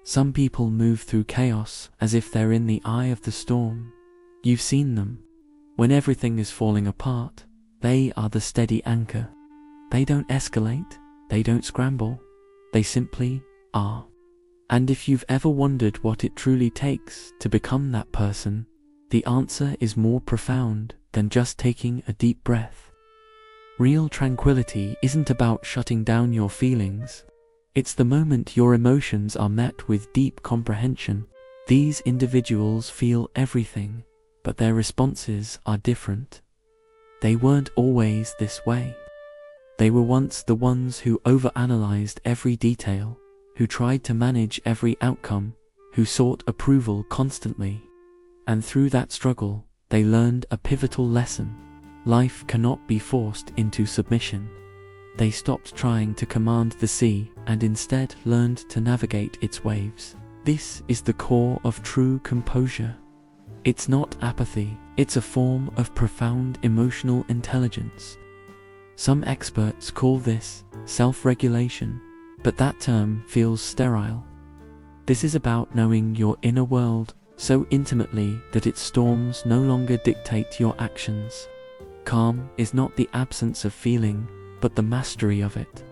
Some people move through chaos as if they're in the eye of the storm. You've seen them. When everything is falling apart, they are the steady anchor. They don't escalate, they don't scramble, they simply are. And if you've ever wondered what it truly takes to become that person, the answer is more profound than just taking a deep breath. Real tranquility isn't about shutting down your feelings. It's the moment your emotions are met with deep comprehension. These individuals feel everything, but their responses are different. They weren't always this way. They were once the ones who overanalyzed every detail, who tried to manage every outcome, who sought approval constantly. And through that struggle, they learned a pivotal lesson. Life cannot be forced into submission. They stopped trying to command the sea and instead learned to navigate its waves. This is the core of true composure. It's not apathy, it's a form of profound emotional intelligence. Some experts call this self-regulation, but that term feels sterile. This is about knowing your inner world so intimately that its storms no longer dictate your actions. Calm is not the absence of feeling, but the mastery of it.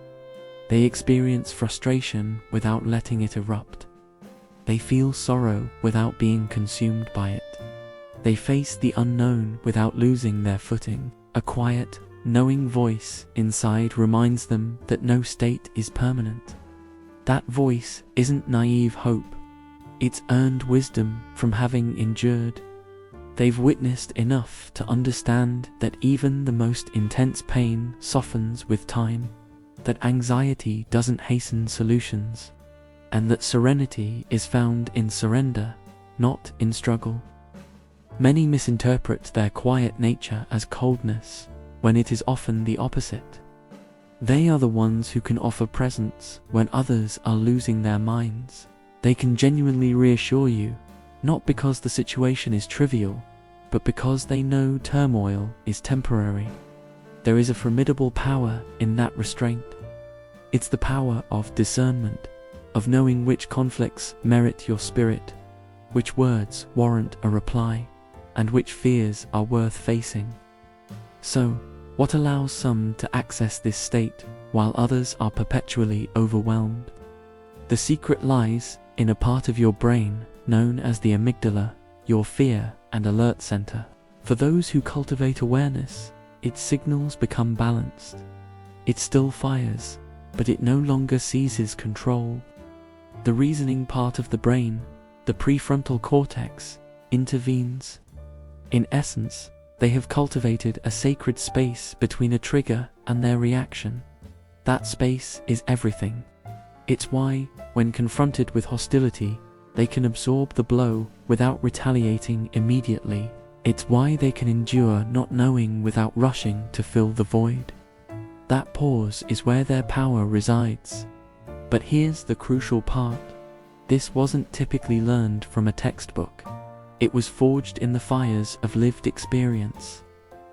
They experience frustration without letting it erupt. They feel sorrow without being consumed by it. They face the unknown without losing their footing. A quiet, knowing voice inside reminds them that no state is permanent. That voice isn't naive hope. It's earned wisdom from having endured. They've witnessed enough to understand that even the most intense pain softens with time, that anxiety doesn't hasten solutions, and that serenity is found in surrender, not in struggle. Many misinterpret their quiet nature as coldness, when it is often the opposite. They are the ones who can offer presence when others are losing their minds. They can genuinely reassure you, not because the situation is trivial, but because they know turmoil is temporary. There is a formidable power in that restraint. It's the power of discernment, of knowing which conflicts merit your spirit, which words warrant a reply, and which fears are worth facing. So, what allows some to access this state while others are perpetually overwhelmed? The secret lies in a part of your brain known as the amygdala, your fear and alert center. For those who cultivate awareness, its signals become balanced. It still fires, but it no longer seizes control. The reasoning part of the brain, the prefrontal cortex, intervenes. In essence, they have cultivated a sacred space between a trigger and their reaction. That space is everything. It's why, when confronted with hostility, they can absorb the blow without retaliating immediately. It's why they can endure not knowing without rushing to fill the void. That pause is where their power resides. But here's the crucial part. This wasn't typically learned from a textbook. It was forged in the fires of lived experience.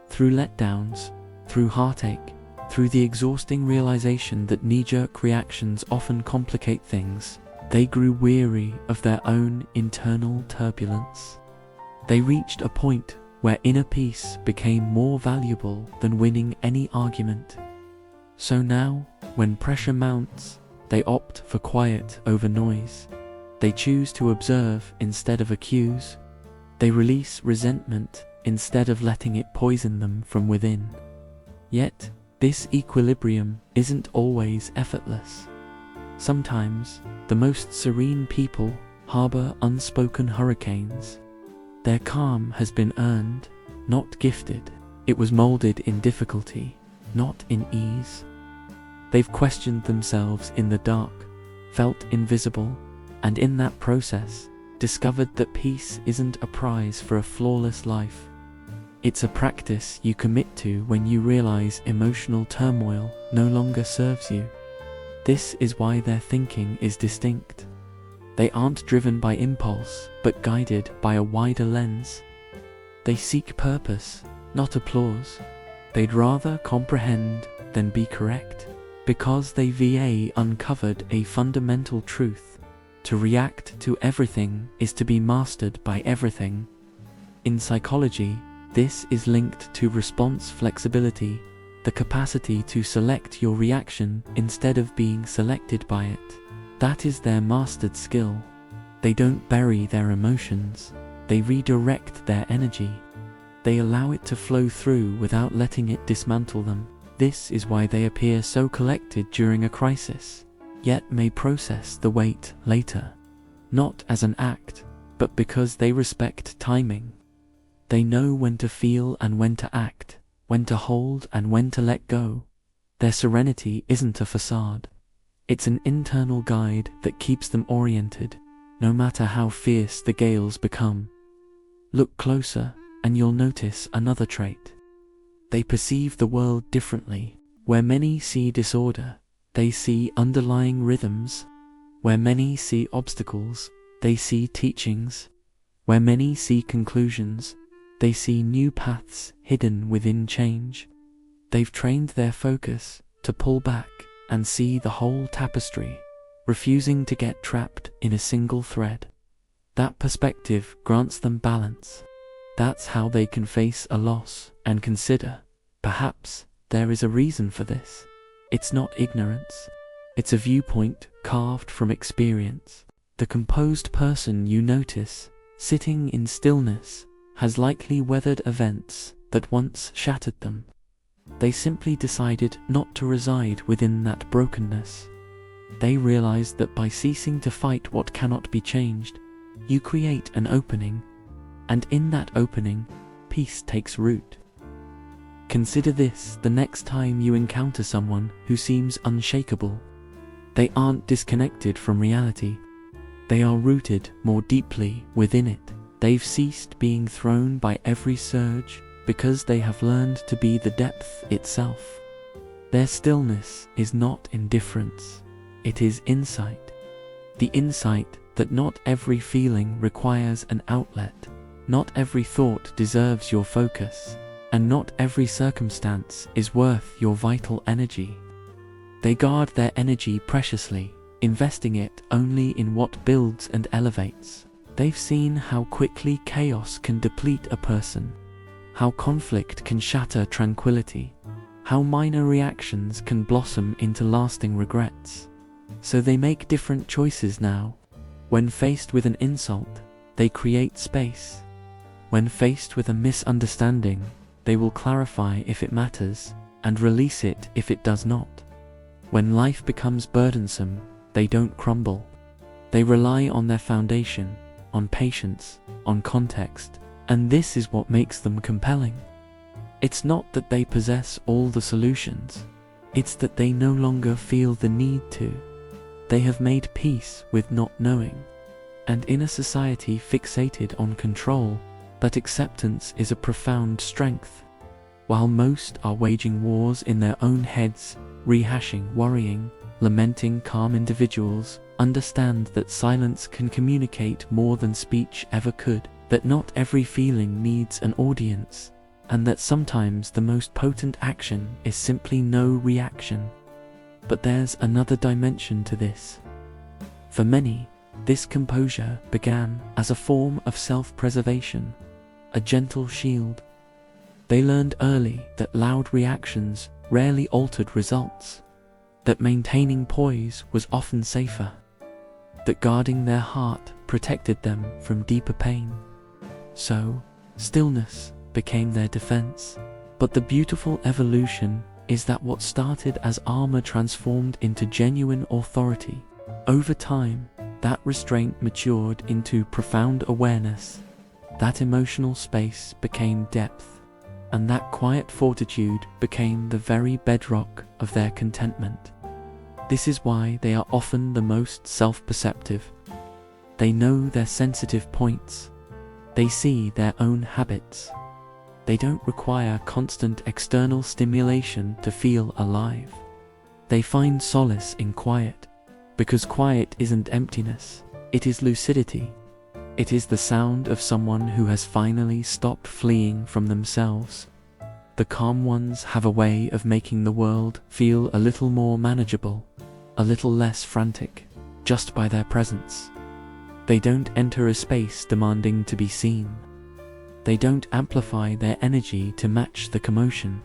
Through letdowns, through heartache, through the exhausting realization that knee-jerk reactions often complicate things, they grew weary of their own internal turbulence. They reached a point where inner peace became more valuable than winning any argument. So now, when pressure mounts, they opt for quiet over noise. They choose to observe instead of accuse. They release resentment instead of letting it poison them from within. Yet, this equilibrium isn't always effortless. Sometimes, the most serene people harbor unspoken hurricanes. Their calm has been earned, not gifted. It was molded in difficulty, not in ease. They've questioned themselves in the dark, felt invisible, and in that process, discovered that peace isn't a prize for a flawless life. It's a practice you commit to when you realize emotional turmoil no longer serves you. This is why their thinking is distinct. They aren't driven by impulse, but guided by a wider lens. They seek purpose, not applause. They'd rather comprehend than be correct, because they uncovered a fundamental truth. To react to everything is to be mastered by everything. In psychology, this is linked to response flexibility, the capacity to select your reaction instead of being selected by it. That is their mastered skill. They don't bury their emotions, they redirect their energy. They allow it to flow through without letting it dismantle them. This is why they appear so collected during a crisis, yet may process the weight later. Not as an act, but because they respect timing. They know when to feel and when to act, when to hold and when to let go. Their serenity isn't a facade. It's an internal guide that keeps them oriented, no matter how fierce the gales become. Look closer, and you'll notice another trait. They perceive the world differently. Where many see disorder, they see underlying rhythms. Where many see obstacles, they see teachings. Where many see conclusions, they see new paths hidden within change. They've trained their focus to pull back and see the whole tapestry, refusing to get trapped in a single thread. That perspective grants them balance. That's how they can face a loss and consider, perhaps, there is a reason for this. It's not ignorance. It's a viewpoint carved from experience. The composed person you notice, sitting in stillness, has likely weathered events that once shattered them. They simply decided not to reside within that brokenness. They realized that by ceasing to fight what cannot be changed, you create an opening, and in that opening, peace takes root. Consider this the next time you encounter someone who seems unshakable. They aren't disconnected from reality. They are rooted more deeply within it. They've ceased being thrown by every surge because they have learned to be the depth itself. Their stillness is not indifference, it is insight. The insight that not every feeling requires an outlet, not every thought deserves your focus, and not every circumstance is worth your vital energy. They guard their energy preciously, investing it only in what builds and elevates. They've seen how quickly chaos can deplete a person, how conflict can shatter tranquility, how minor reactions can blossom into lasting regrets. So they make different choices now. When faced with an insult, they create space. When faced with a misunderstanding, they will clarify if it matters, and release it if it does not. When life becomes burdensome, they don't crumble. They rely on their foundation, on patience, on context, and this is what makes them compelling. It's not that they possess all the solutions, it's that they no longer feel the need to. They have made peace with not knowing, and in a society fixated on control, that acceptance is a profound strength. While most are waging wars in their own heads, rehashing, worrying, lamenting, calm individuals understand that silence can communicate more than speech ever could, that not every feeling needs an audience, and that sometimes the most potent action is simply no reaction. But there's another dimension to this. For many, this composure began as a form of self-preservation, a gentle shield. They learned early that loud reactions rarely altered results, that maintaining poise was often safer, that guarding their heart protected them from deeper pain. So, stillness became their defense. But the beautiful evolution is that what started as armor transformed into genuine authority. Over time, that restraint matured into profound awareness. That emotional space became depth, and that quiet fortitude became the very bedrock of their contentment. This is why they are often the most self-perceptive. They know their sensitive points. They see their own habits. They don't require constant external stimulation to feel alive. They find solace in quiet, because quiet isn't emptiness, it is lucidity. It is the sound of someone who has finally stopped fleeing from themselves. The calm ones have a way of making the world feel a little more manageable, a little less frantic, just by their presence. They don't enter a space demanding to be seen. They don't amplify their energy to match the commotion.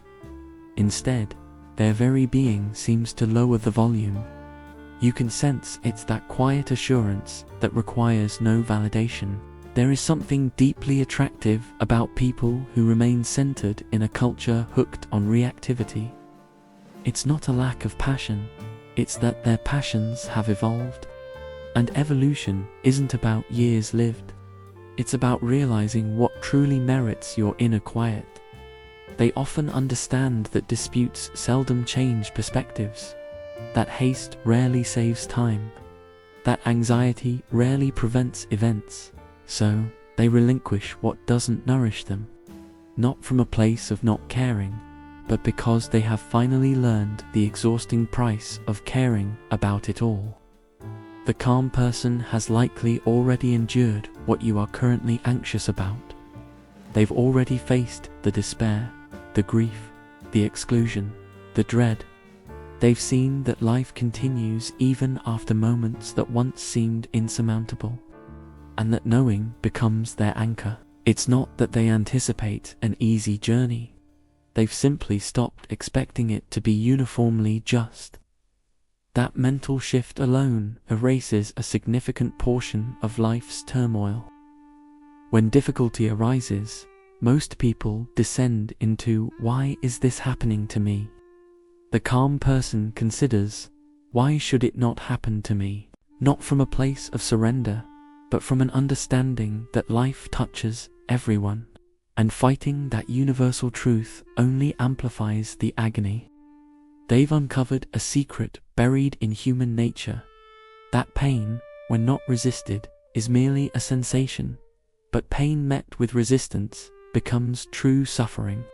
Instead, their very being seems to lower the volume. You can sense it's that quiet assurance that requires no validation. There is something deeply attractive about people who remain centered in a culture hooked on reactivity. It's not a lack of passion, it's that their passions have evolved. And evolution isn't about years lived. It's about realizing what truly merits your inner quiet. They often understand that disputes seldom change perspectives, that haste rarely saves time, that anxiety rarely prevents events. So, they relinquish what doesn't nourish them, not from a place of not caring, but because they have finally learned the exhausting price of caring about it all. The calm person has likely already endured what you are currently anxious about. They've already faced the despair, the grief, the exclusion, the dread. They've seen that life continues even after moments that once seemed insurmountable, and that knowing becomes their anchor. It's not that they anticipate an easy journey. They've simply stopped expecting it to be uniformly just. That mental shift alone erases a significant portion of life's turmoil. When difficulty arises, most people descend into, "Why is this happening to me?" The calm person considers, "Why should it not happen to me?" Not from a place of surrender, but from an understanding that life touches everyone, and fighting that universal truth only amplifies the agony. They've uncovered a secret buried in human nature. That pain, when not resisted, is merely a sensation, but pain met with resistance becomes true suffering.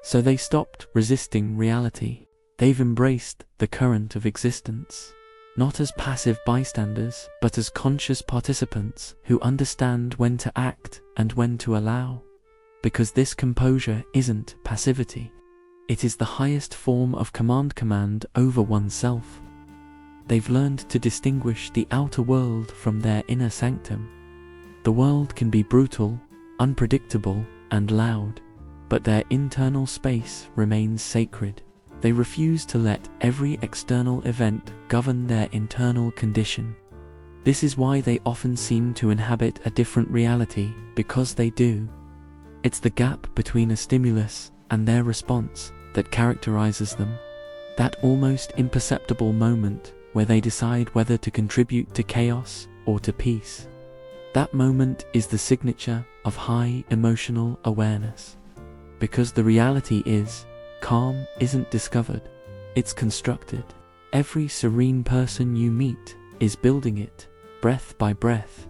So they stopped resisting reality. They've embraced the current of existence, not as passive bystanders, but as conscious participants who understand when to act and when to allow. Because this composure isn't passivity. It is the highest form of command over oneself. They've learned to distinguish the outer world from their inner sanctum. The world can be brutal, unpredictable, and loud, but their internal space remains sacred. They refuse to let every external event govern their internal condition. This is why they often seem to inhabit a different reality, because they do. It's the gap between a stimulus and their response that characterizes them. That almost imperceptible moment where they decide whether to contribute to chaos or to peace. That moment is the signature of high emotional awareness. Because the reality is, calm isn't discovered, it's constructed. Every serene person you meet is building it, breath by breath.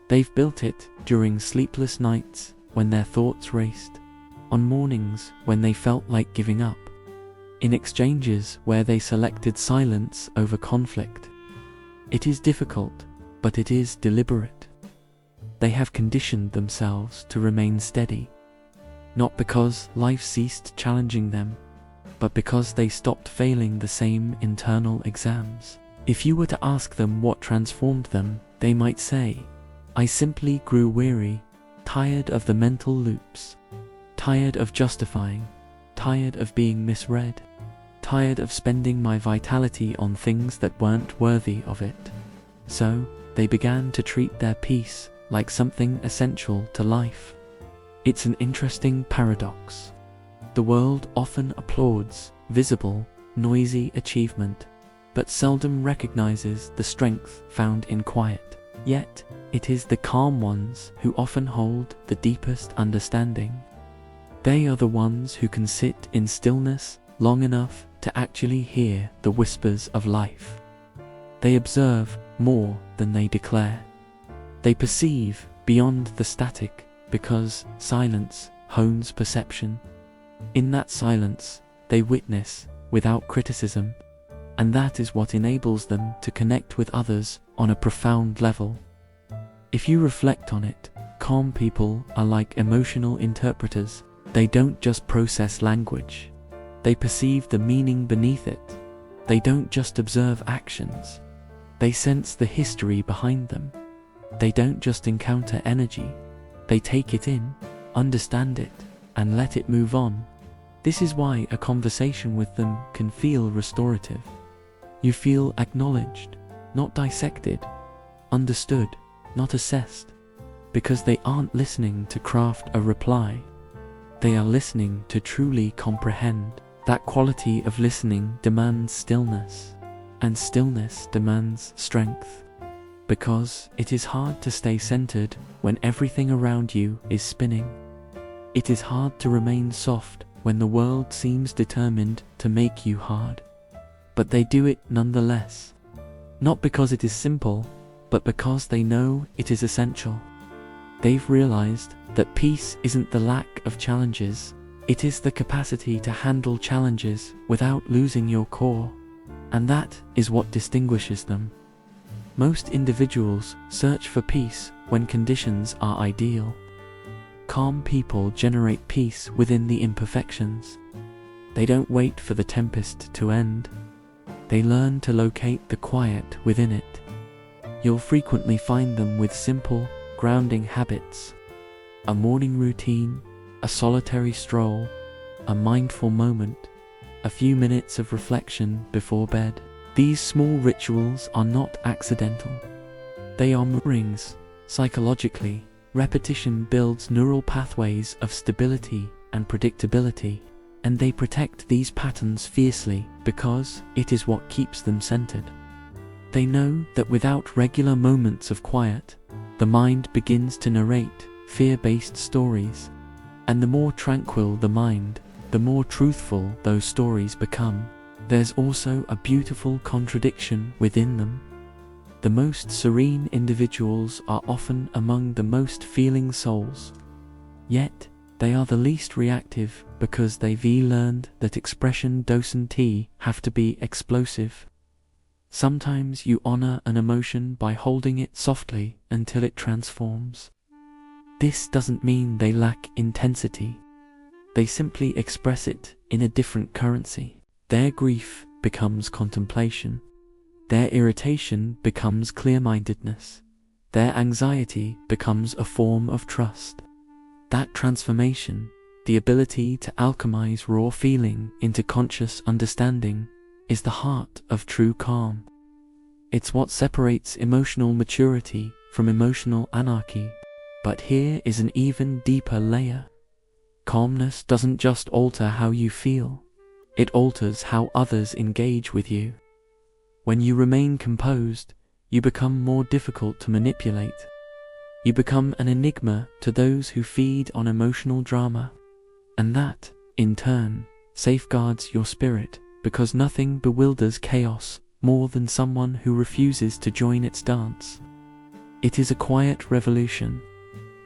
They've built it during sleepless nights when their thoughts raced, on mornings when they felt like giving up, in exchanges where they selected silence over conflict. It is difficult, but it is deliberate. They have conditioned themselves to remain steady, not because life ceased challenging them, but because they stopped failing the same internal exams. If you were to ask them what transformed them, they might say, "I simply grew weary, tired of the mental loops, tired of justifying, tired of being misread, tired of spending my vitality on things that weren't worthy of it." So, they began to treat their peace like something essential to life. It's an interesting paradox. The world often applauds visible, noisy achievement, but seldom recognizes the strength found in quiet. Yet, it is the calm ones who often hold the deepest understanding. They are the ones who can sit in stillness long enough to actually hear the whispers of life. They observe more than they declare. They perceive beyond the static because silence hones perception. In that silence, they witness without criticism, and that is what enables them to connect with others on a profound level. If you reflect on it, calm people are like emotional interpreters. They don't just process language. They perceive the meaning beneath it. They don't just observe actions. They sense the history behind them. They don't just encounter energy, they take it in, understand it, and let it move on. This is why a conversation with them can feel restorative. You feel acknowledged, not dissected, understood, not assessed, because they aren't listening to craft a reply. They are listening to truly comprehend. That quality of listening demands stillness, and stillness demands strength, because it is hard to stay centered when everything around you is spinning. It is hard to remain soft when the world seems determined to make you hard. But they do it nonetheless, not because it is simple, but because they know it is essential. They've realized that peace isn't the lack of challenges, it is the capacity to handle challenges without losing your core, and that is what distinguishes them. Most individuals search for peace when conditions are ideal. Calm people generate peace within the imperfections. They don't wait for the tempest to end. They learn to locate the quiet within it. You'll frequently find them with simple, grounding habits. A morning routine, a solitary stroll, a mindful moment, a few minutes of reflection before bed. These small rituals are not accidental. They are moorings. Psychologically, repetition builds neural pathways of stability and predictability, and they protect these patterns fiercely because it is what keeps them centered. They know that without regular moments of quiet, the mind begins to narrate fear-based stories, and the more tranquil the mind, the more truthful those stories become. There's also a beautiful contradiction within them. The most serene individuals are often among the most feeling souls. Yet, they are the least reactive because they've learned that expression doesn't have to be explosive. Sometimes you honor an emotion by holding it softly until it transforms. This doesn't mean they lack intensity. They simply express it in a different currency. Their grief becomes contemplation. Their irritation becomes clear-mindedness. Their anxiety becomes a form of trust. That transformation, the ability to alchemize raw feeling into conscious understanding, is the heart of true calm. It's what separates emotional maturity from emotional anarchy. But here is an even deeper layer. Calmness doesn't just alter how you feel, it alters how others engage with you. When you remain composed, you become more difficult to manipulate. You become an enigma to those who feed on emotional drama. And that, in turn, safeguards your spirit, because nothing bewilders chaos more than someone who refuses to join its dance. It is a quiet revolution.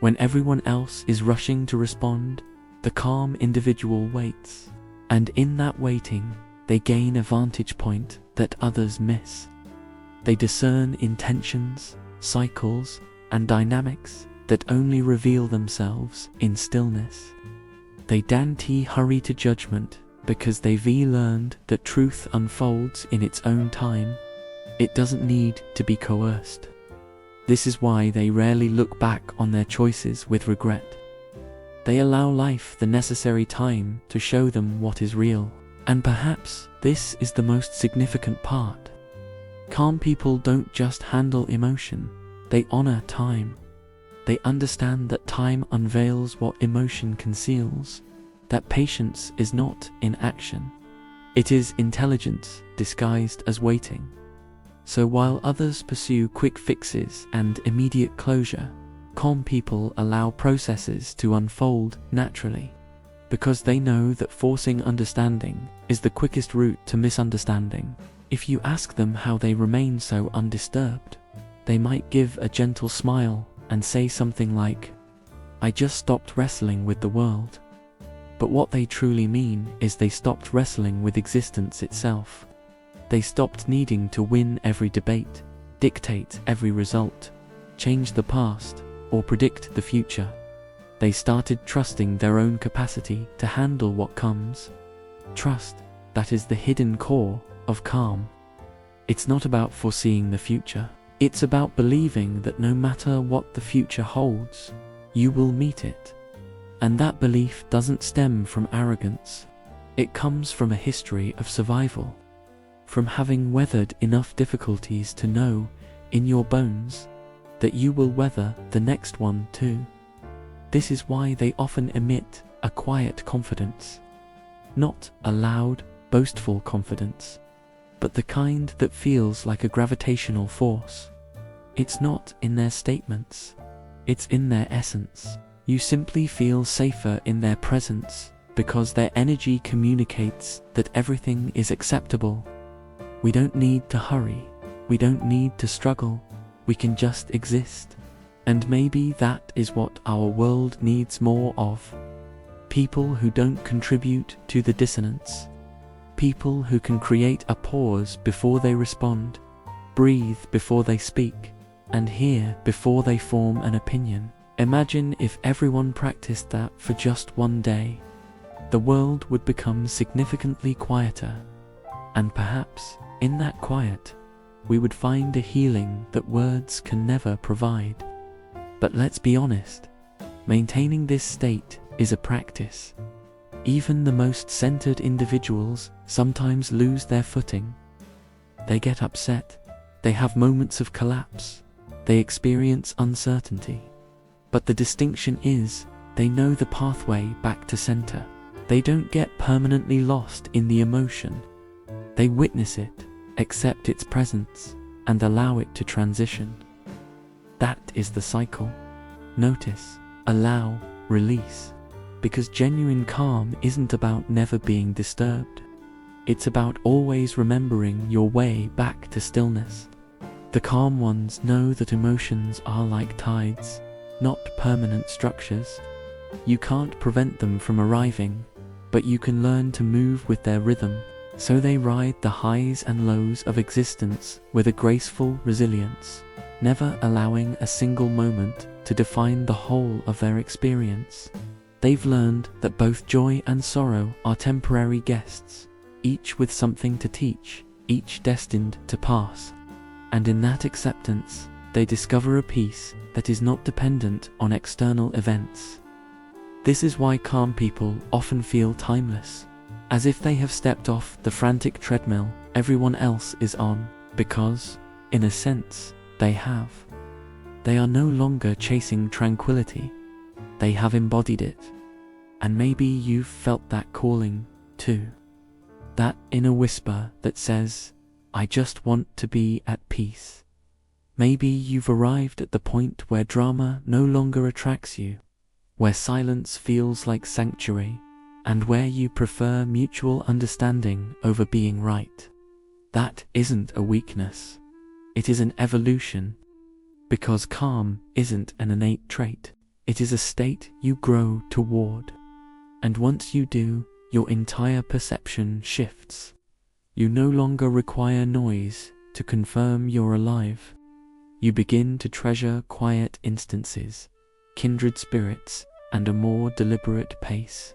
When everyone else is rushing to respond, the calm individual waits. And in that waiting, they gain a vantage point that others miss. They discern intentions, cycles, and dynamics that only reveal themselves in stillness. They don't hurry to judgment because they've learned that truth unfolds in its own time. It doesn't need to be coerced. This is why they rarely look back on their choices with regret. They allow life the necessary time to show them what is real. And perhaps this is the most significant part. Calm people don't just handle emotion, they honor time. They understand that time unveils what emotion conceals, that patience is not inaction. It is intelligence disguised as waiting. So while others pursue quick fixes and immediate closure, calm people allow processes to unfold naturally, because they know that forcing understanding is the quickest route to misunderstanding. If you ask them how they remain so undisturbed, they might give a gentle smile and say something like, "I just stopped wrestling with the world." But what they truly mean is they stopped wrestling with existence itself. They stopped needing to win every debate, dictate every result, change the past, or predict the future. They started trusting their own capacity to handle what comes. Trust, that is the hidden core of calm. It's not about foreseeing the future. It's about believing that no matter what the future holds, you will meet it. And that belief doesn't stem from arrogance. It comes from a history of survival, from having weathered enough difficulties to know in your bones that you will weather the next one too. This is why they often emit a quiet confidence, not a loud, boastful confidence, but the kind that feels like a gravitational force. It's not in their statements, it's in their essence. You simply feel safer in their presence because their energy communicates that everything is acceptable. We don't need to hurry, we don't need to struggle, we can just exist. And maybe that is what our world needs more of. People who don't contribute to the dissonance. People who can create a pause before they respond, breathe before they speak, and hear before they form an opinion. Imagine if everyone practiced that for just one day. The world would become significantly quieter, and perhaps, in that quiet, we would find a healing that words can never provide. But let's be honest, maintaining this state is a practice. Even the most centered individuals sometimes lose their footing. They get upset, they have moments of collapse, they experience uncertainty. But the distinction is, they know the pathway back to center. They don't get permanently lost in the emotion. They witness it, accept its presence, and allow it to transition. That is the cycle. Notice, allow, release. Because genuine calm isn't about never being disturbed. It's about always remembering your way back to stillness. The calm ones know that emotions are like tides, not permanent structures. You can't prevent them from arriving, but you can learn to move with their rhythm, so they ride the highs and lows of existence with a graceful resilience, never allowing a single moment to define the whole of their experience. They've learned that both joy and sorrow are temporary guests, each with something to teach, each destined to pass. And in that acceptance, they discover a peace that is not dependent on external events. This is why calm people often feel timeless, as if they have stepped off the frantic treadmill everyone else is on, because, in a sense, they have. They are no longer chasing tranquility, they have embodied it. And maybe you've felt that calling too. That inner whisper that says, I just want to be at peace. Maybe you've arrived at the point where drama no longer attracts you, where silence feels like sanctuary, and where you prefer mutual understanding over being right. That isn't a weakness. It is an evolution. Because calm isn't an innate trait. It is a state you grow toward. And once you do, your entire perception shifts. You no longer require noise to confirm you're alive. You begin to treasure quiet instances, kindred spirits, and a more deliberate pace.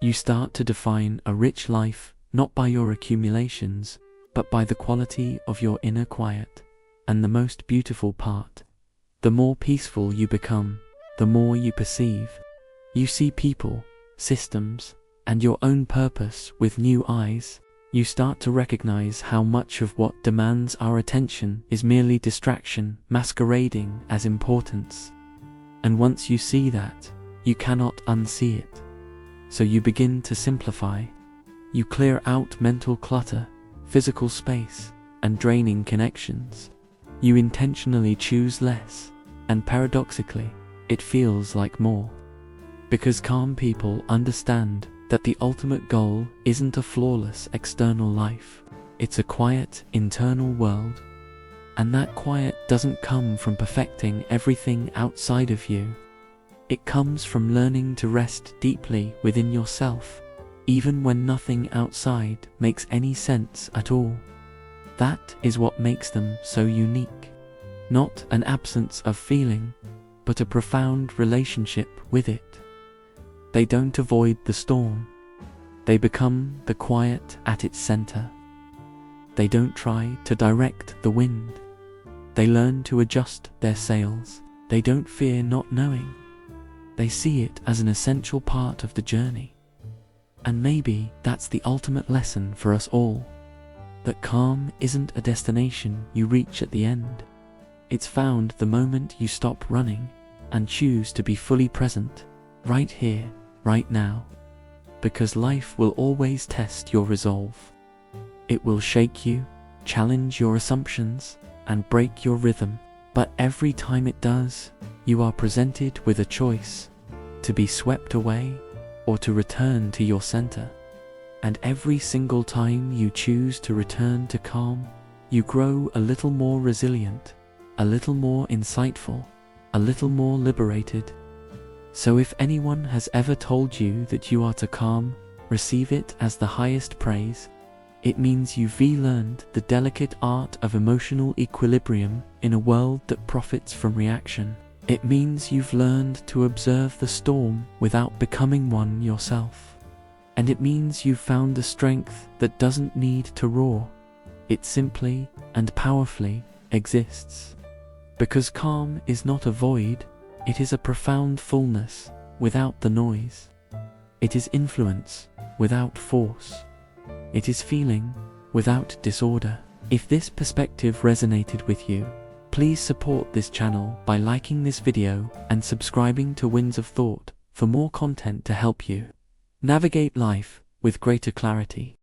You start to define a rich life not by your accumulations, but by the quality of your inner quiet. And the most beautiful part, the more peaceful you become, the more you perceive. You see people, systems, and your own purpose with new eyes. You start to recognize how much of what demands our attention is merely distraction masquerading as importance. And once you see that, you cannot unsee it. So you begin to simplify. You clear out mental clutter, physical space, and draining connections. You intentionally choose less, and paradoxically, it feels like more. Because calm people understand that the ultimate goal isn't a flawless external life, it's a quiet internal world. And that quiet doesn't come from perfecting everything outside of you. It comes from learning to rest deeply within yourself, even when nothing outside makes any sense at all. That is what makes them so unique. Not an absence of feeling, but a profound relationship with it. They don't avoid the storm. They become the quiet at its center. They don't try to direct the wind. They learn to adjust their sails. They don't fear not knowing. They see it as an essential part of the journey. And maybe that's the ultimate lesson for us all. That calm isn't a destination you reach at the end. It's found the moment you stop running and choose to be fully present, right here, right now. Because life will always test your resolve. It will shake you, challenge your assumptions, and break your rhythm. But every time it does, you are presented with a choice: to be swept away or to return to your center. And every single time you choose to return to calm, you grow a little more resilient, a little more insightful, a little more liberated. So if anyone has ever told you that you are to calm, receive it as the highest praise. It means you've relearned the delicate art of emotional equilibrium in a world that profits from reaction. It means you've learned to observe the storm without becoming one yourself. And it means you've found the strength that doesn't need to roar. It simply and powerfully exists. Because calm is not a void, it is a profound fullness without the noise. It is influence without force. It is feeling without disorder. If this perspective resonated with you, please support this channel by liking this video and subscribing to Winds of Thought for more content to help you navigate life with greater clarity.